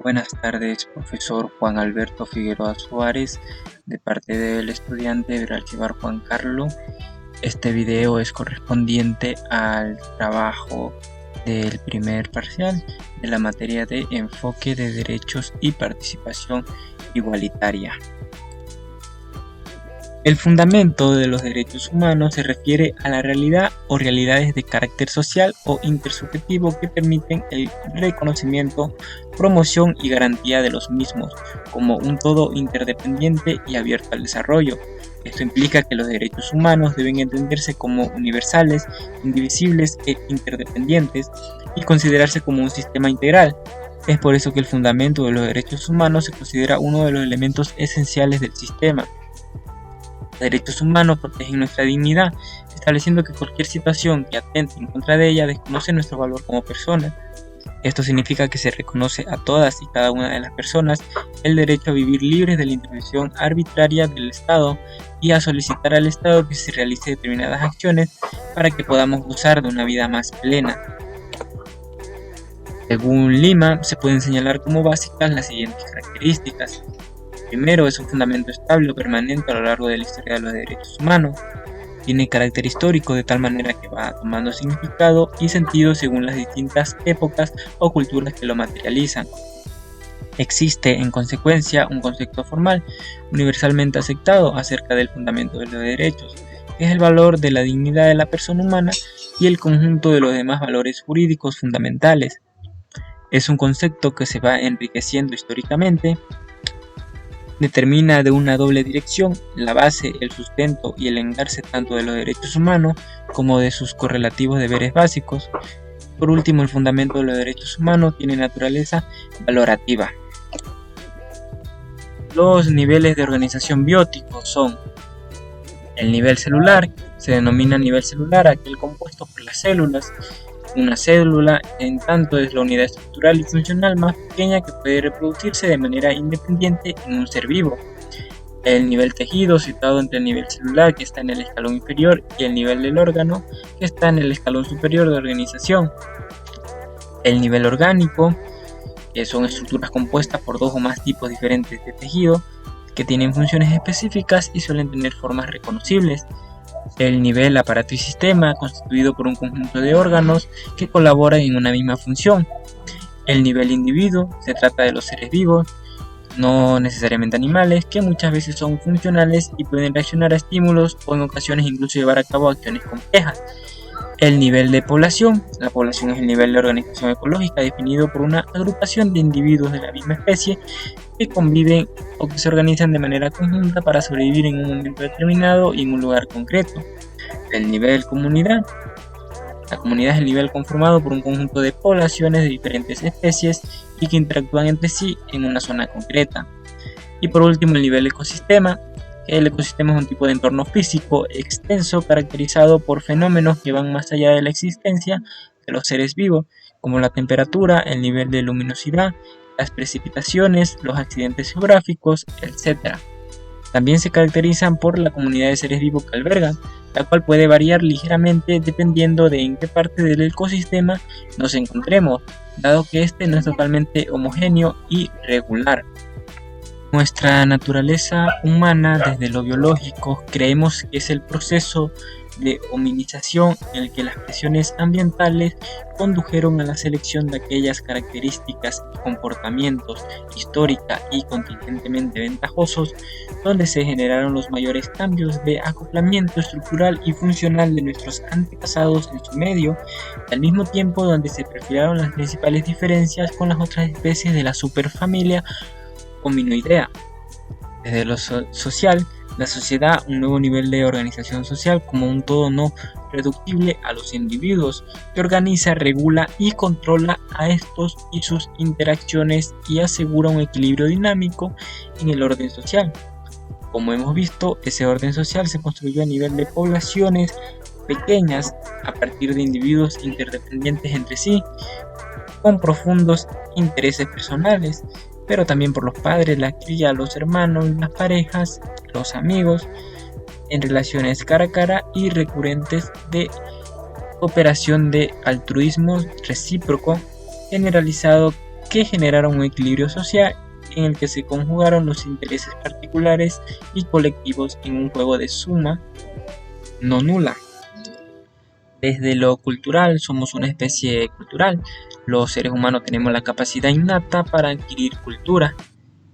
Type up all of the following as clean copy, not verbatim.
Buenas tardes, profesor Juan Alberto Figueroa Suárez, de parte del estudiante del archivar Juan Carlos. Este video es correspondiente al trabajo del primer parcial de la materia de enfoque de derechos y participación igualitaria. El fundamento de los derechos humanos se refiere a la realidad o realidades de carácter social o intersubjetivo que permiten el reconocimiento, promoción y garantía de los mismos, como un todo interdependiente y abierto al desarrollo. Esto implica que los derechos humanos deben entenderse como universales, indivisibles e interdependientes y considerarse como un sistema integral. Es por eso que el fundamento de los derechos humanos se considera uno de los elementos esenciales del sistema. Los derechos humanos protegen nuestra dignidad, estableciendo que cualquier situación que atente en contra de ella desconoce nuestro valor como personas. Esto significa que se reconoce a todas y cada una de las personas el derecho a vivir libres de la intervención arbitraria del Estado y a solicitar al Estado que se realice determinadas acciones para que podamos gozar de una vida más plena. Según Lima, se pueden señalar como básicas las siguientes características. Primero, es un fundamento estable o permanente a lo largo de la historia de los derechos humanos. Tiene carácter histórico de tal manera que va tomando significado y sentido según las distintas épocas o culturas que lo materializan. Existe, en consecuencia, un concepto formal universalmente aceptado acerca del fundamento de los derechos, que es el valor de la dignidad de la persona humana y el conjunto de los demás valores jurídicos fundamentales. Es un concepto que se va enriqueciendo históricamente. Determina de una doble dirección la base, el sustento y el engarce tanto de los derechos humanos como de sus correlativos deberes básicos. Por último, el fundamento de los derechos humanos tiene naturaleza valorativa. Los niveles de organización biótico son el nivel celular. Se denomina nivel celular aquel compuesto por las células. Una célula, en tanto, es la unidad estructural y funcional más pequeña que puede reproducirse de manera independiente en un ser vivo. El nivel tejido, situado entre el nivel celular, que está en el escalón inferior, y el nivel del órgano, que está en el escalón superior de organización. El nivel orgánico, que son estructuras compuestas por dos o más tipos diferentes de tejido, que tienen funciones específicas y suelen tener formas reconocibles. El nivel aparato y sistema, constituido por un conjunto de órganos que colaboran en una misma función. El nivel individuo, se trata de los seres vivos, no necesariamente animales, que muchas veces son funcionales y pueden reaccionar a estímulos o en ocasiones incluso llevar a cabo acciones complejas. El nivel de población, la población es el nivel de organización ecológica definido por una agrupación de individuos de la misma especie que conviven o que se organizan de manera conjunta para sobrevivir en un momento determinado y en un lugar concreto. El nivel comunidad. La comunidad es el nivel conformado por un conjunto de poblaciones de diferentes especies y que interactúan entre sí en una zona concreta. Y por último, el nivel ecosistema. El ecosistema es un tipo de entorno físico extenso caracterizado por fenómenos que van más allá de la existencia de los seres vivos, como la temperatura, el nivel de luminosidad, las precipitaciones, los accidentes geográficos, etc. También se caracterizan por la comunidad de seres vivos que albergan, la cual puede variar ligeramente dependiendo de en qué parte del ecosistema nos encontremos, dado que este no es totalmente homogéneo y regular. Nuestra naturaleza humana, desde lo biológico, creemos que es el proceso de hominización en el que las presiones ambientales condujeron a la selección de aquellas características y comportamientos histórica y contingentemente ventajosos, donde se generaron los mayores cambios de acoplamiento estructural y funcional de nuestros antepasados en su medio, y al mismo tiempo donde se perfilaron las principales diferencias con las otras especies de la superfamilia hominoidea. Desde lo social, la sociedad, un nuevo nivel de organización social como un todo no reductible a los individuos, que organiza, regula y controla a estos y sus interacciones y asegura un equilibrio dinámico en el orden social. Como hemos visto, ese orden social se construyó a nivel de poblaciones pequeñas a partir de individuos interdependientes entre sí, con profundos intereses personales, pero también por los padres, la cría, los hermanos, las parejas, los amigos, en relaciones cara a cara y recurrentes de cooperación de altruismo recíproco generalizado que generaron un equilibrio social en el que se conjugaron los intereses particulares y colectivos en un juego de suma no nula. Desde lo cultural, somos una especie cultural. Los seres humanos tenemos la capacidad innata para adquirir cultura,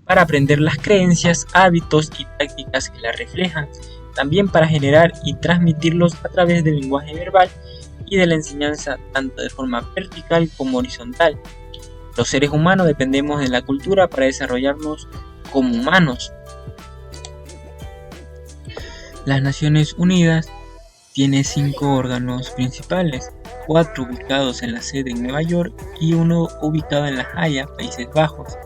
para aprender las creencias, hábitos y prácticas que la reflejan, también para generar y transmitirlos a través del lenguaje verbal y de la enseñanza tanto de forma vertical como horizontal. Los seres humanos dependemos de la cultura para desarrollarnos como humanos. Las Naciones Unidas tiene 5 órganos principales, 4 ubicados en la sede en Nueva York y 1 ubicado en La Haya, Países Bajos.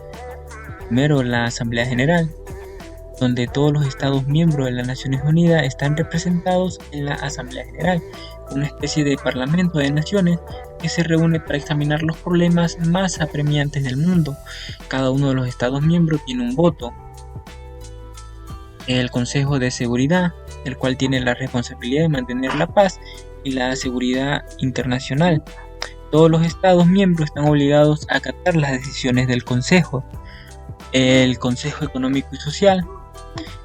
Primero, la Asamblea General, donde todos los Estados miembros de las Naciones Unidas están representados en la Asamblea General, una especie de parlamento de naciones que se reúne para examinar los problemas más apremiantes del mundo. Cada uno de los Estados miembros tiene un voto. El Consejo de Seguridad, el cual tiene la responsabilidad de mantener la paz y la seguridad internacional. Todos los Estados miembros están obligados a acatar las decisiones del Consejo. El Consejo Económico y Social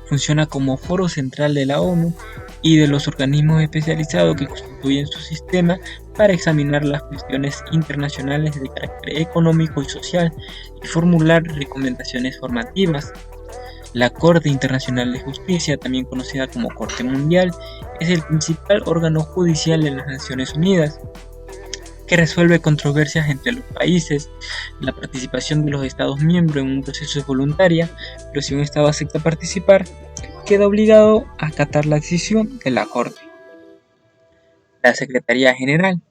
funciona como foro central de la ONU y de los organismos especializados que constituyen su sistema para examinar las cuestiones internacionales de carácter económico y social y formular recomendaciones formativas. La Corte Internacional de Justicia, también conocida como Corte Mundial, es el principal órgano judicial de las Naciones Unidas, que resuelve controversias entre los países. La participación de los Estados miembros en un proceso es voluntaria, pero si un Estado acepta participar, queda obligado a acatar la decisión de la Corte. La Secretaría General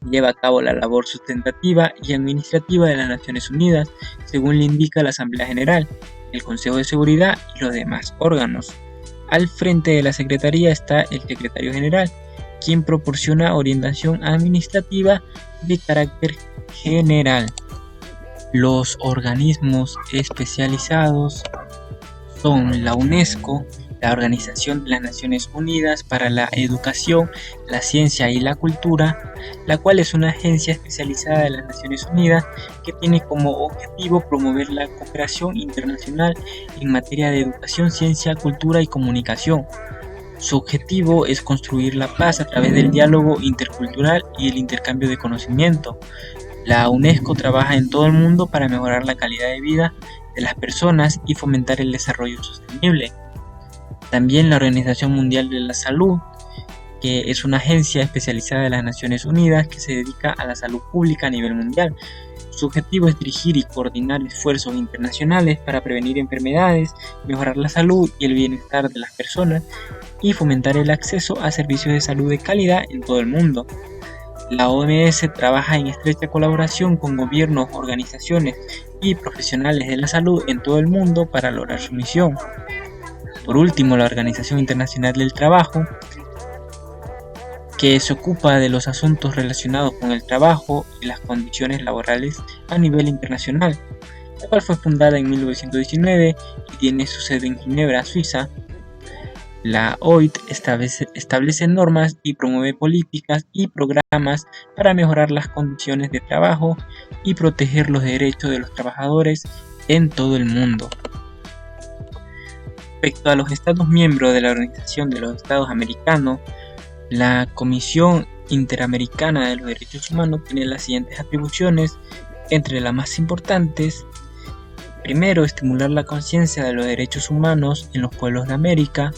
lleva a cabo la labor sustentativa y administrativa de las Naciones Unidas, según le indica la Asamblea General, el Consejo de Seguridad y los demás órganos. Al frente de la Secretaría está el Secretario General, quien proporciona orientación administrativa de carácter general. Los organismos especializados son la UNESCO, la Organización de las Naciones Unidas para la Educación, la Ciencia y la Cultura, la cual es una agencia especializada de las Naciones Unidas que tiene como objetivo promover la cooperación internacional en materia de educación, ciencia, cultura y comunicación. Su objetivo es construir la paz a través del diálogo intercultural y el intercambio de conocimiento. La UNESCO trabaja en todo el mundo para mejorar la calidad de vida de las personas y fomentar el desarrollo sostenible. También la Organización Mundial de la Salud, que es una agencia especializada de las Naciones Unidas que se dedica a la salud pública a nivel mundial. Su objetivo es dirigir y coordinar esfuerzos internacionales para prevenir enfermedades, mejorar la salud y el bienestar de las personas y fomentar el acceso a servicios de salud de calidad en todo el mundo. La OMS trabaja en estrecha colaboración con gobiernos, organizaciones y profesionales de la salud en todo el mundo para lograr su misión. Por último, la Organización Internacional del Trabajo, que se ocupa de los asuntos relacionados con el trabajo y las condiciones laborales a nivel internacional, la cual fue fundada en 1919 y tiene su sede en Ginebra, Suiza. La OIT establece normas y promueve políticas y programas para mejorar las condiciones de trabajo y proteger los derechos de los trabajadores en todo el mundo. Respecto a los Estados miembros de la Organización de los Estados Americanos, la Comisión Interamericana de los Derechos Humanos tiene las siguientes atribuciones, entre las más importantes. Primero, estimular la conciencia de los derechos humanos en los pueblos de América.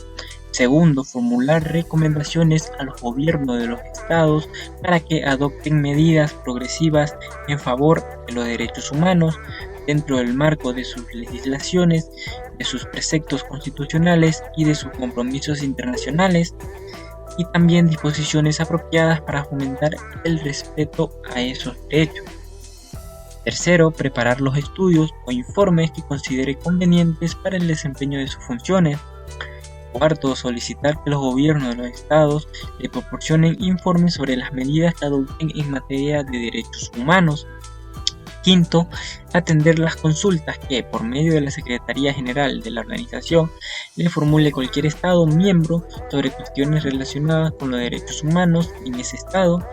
Segundo, formular recomendaciones a los gobiernos de los estados para que adopten medidas progresivas en favor de los derechos humanos dentro del marco de sus legislaciones, de sus preceptos constitucionales y de sus compromisos internacionales, y también disposiciones apropiadas para fomentar el respeto a esos derechos. Tercero, preparar los estudios o informes que considere convenientes para el desempeño de sus funciones. Cuarto, solicitar que los gobiernos de los estados le proporcionen informes sobre las medidas que adopten en materia de derechos humanos. Quinto, atender las consultas que, por medio de la Secretaría General de la organización, le formule cualquier Estado miembro sobre cuestiones relacionadas con los derechos humanos en ese Estado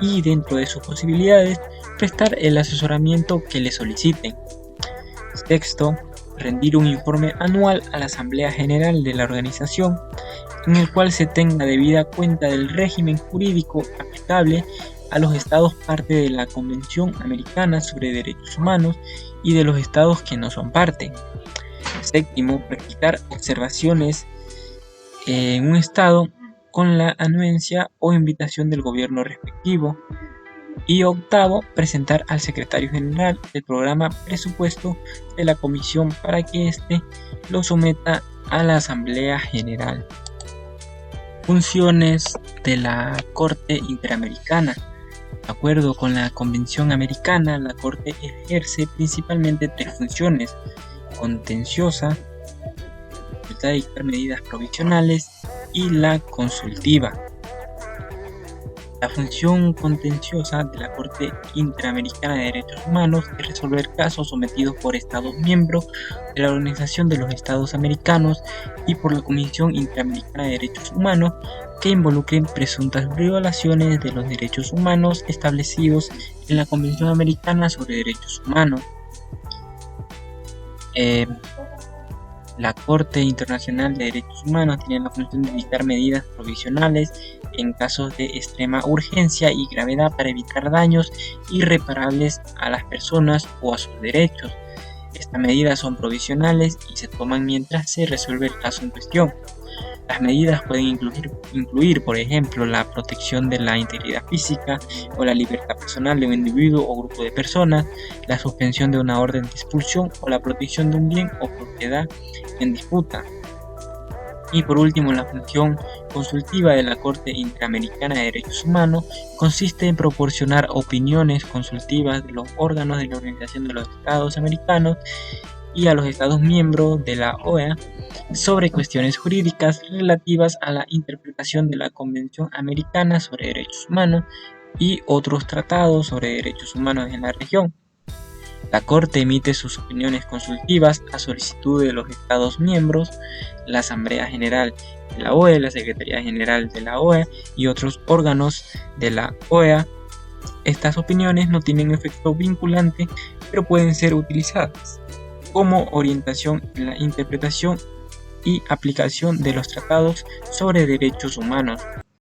y, dentro de sus posibilidades, prestar el asesoramiento que le soliciten. Sexto, rendir un informe anual a la Asamblea General de la organización, en el cual se tenga debida cuenta del régimen jurídico aplicable a los estados parte de la Convención Americana sobre Derechos Humanos y de los estados que no son parte. Séptimo, practicar observaciones en un estado con la anuencia o invitación del gobierno respectivo. Y octavo, presentar al secretario general el programa presupuesto de la comisión para que éste lo someta a la Asamblea General. Funciones de la Corte Interamericana. De acuerdo con la Convención Americana, la Corte ejerce principalmente tres funciones: contenciosa, facultad de dictar medidas provisionales, y la consultiva. La función contenciosa de la Corte Interamericana de Derechos Humanos es resolver casos sometidos por Estados miembros de la Organización de los Estados Americanos y por la Comisión Interamericana de Derechos Humanos que involucren presuntas violaciones de los derechos humanos establecidos en la Convención Americana sobre Derechos Humanos. La Corte Internacional de Derechos Humanos tiene la función de dictar medidas provisionales en casos de extrema urgencia y gravedad para evitar daños irreparables a las personas o a sus derechos. Estas medidas son provisionales y se toman mientras se resuelve el caso en cuestión. Las medidas pueden incluir, por ejemplo, la protección de la integridad física o la libertad personal de un individuo o grupo de personas, la suspensión de una orden de expulsión o la protección de un bien o propiedad en disputa. Y por último, la función consultiva de la Corte Interamericana de Derechos Humanos consiste en proporcionar opiniones consultivas de los órganos de la Organización de los Estados Americanos y a los Estados miembros de la OEA sobre cuestiones jurídicas relativas a la interpretación de la Convención Americana sobre Derechos Humanos y otros tratados sobre derechos humanos en la región. La Corte emite sus opiniones consultivas a solicitud de los Estados miembros, la Asamblea General de la OEA, la Secretaría General de la OEA y otros órganos de la OEA. Estas opiniones no tienen efecto vinculante, pero pueden ser utilizadas como orientación en la interpretación y aplicación de los tratados sobre derechos humanos.